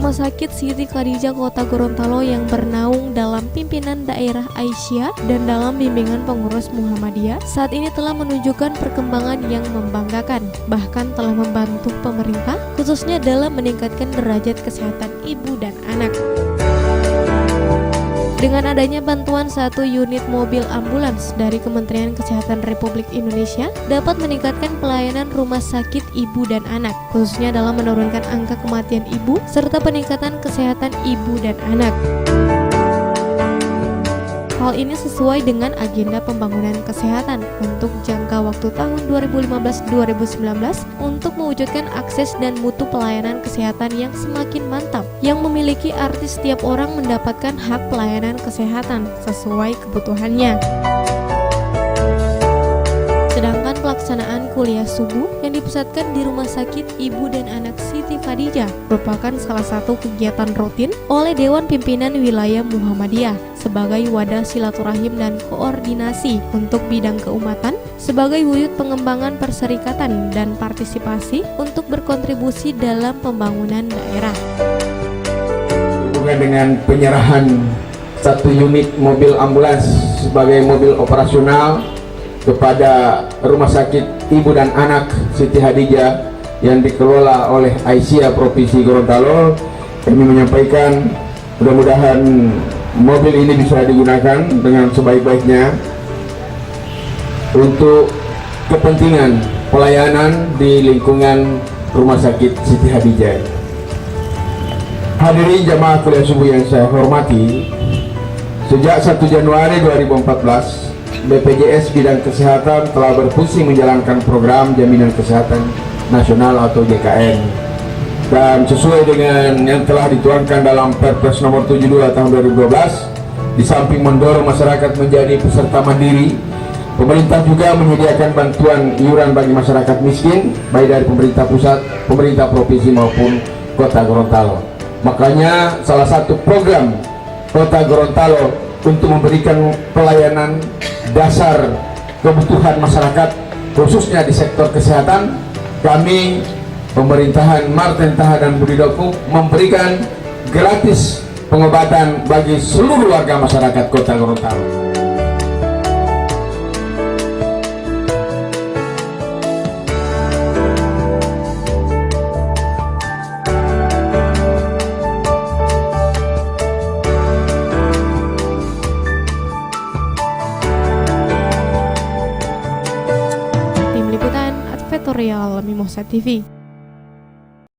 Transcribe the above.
Rumah Sakit Siti Khadijah Kota Gorontalo yang bernaung dalam pimpinan daerah Aisyah dan dalam bimbingan pengurus Muhammadiyah saat ini telah menunjukkan perkembangan yang membanggakan, bahkan telah membantu pemerintah khususnya dalam meningkatkan derajat kesehatan ibu dan anak. Dengan adanya bantuan 1 unit mobil ambulans dari Kementerian Kesehatan Republik Indonesia dapat meningkatkan pelayanan rumah sakit ibu dan anak, khususnya dalam menurunkan angka kematian ibu serta peningkatan kesehatan ibu dan anak. Hal ini sesuai dengan agenda pembangunan kesehatan untuk jangka waktu tahun 2015-2019 untuk mewujudkan akses dan mutu pelayanan kesehatan yang semakin mantap, yang memiliki arti setiap orang mendapatkan hak pelayanan kesehatan sesuai kebutuhannya. Sedangkan pelaksanaan kuliah subuh yang dipusatkan di Rumah Sakit Ibu dan Anak Siti Khadijah merupakan salah satu kegiatan rutin oleh Dewan Pimpinan Wilayah Muhammadiyah sebagai wadah silaturahim dan koordinasi untuk bidang keumatan, sebagai wujud pengembangan perserikatan dan partisipasi untuk berkontribusi dalam pembangunan daerah. Hubungan dengan penyerahan 1 unit mobil ambulans sebagai mobil operasional kepada Rumah Sakit Ibu dan Anak Siti Khadijah yang dikelola oleh Aisyah Provinsi Gorontalo, kami menyampaikan mudah-mudahan mobil ini bisa digunakan dengan sebaik-baiknya untuk kepentingan pelayanan di lingkungan Rumah Sakit Siti Khadijah. Hadirin jamaah kuliah subuh yang saya hormati, sejak 1 Januari 2014 BPJS Bidang Kesehatan telah berfungsi menjalankan program Jaminan Kesehatan Nasional atau JKN, dan sesuai dengan yang telah dituangkan dalam Perpres nomor 72 tahun 2012, di samping mendorong masyarakat menjadi peserta mandiri, pemerintah juga menyediakan bantuan iuran bagi masyarakat miskin baik dari pemerintah pusat, pemerintah provinsi maupun Kota Gorontalo. Makanya salah satu program Kota Gorontalo untuk memberikan pelayanan dasar kebutuhan masyarakat khususnya di sektor kesehatan, kami pemerintahan Martin Taha dan Budi Doku memberikan gratis pengobatan bagi seluruh warga masyarakat Kota Gorontalo. Tim Liputan Advertorial Mimosa TV.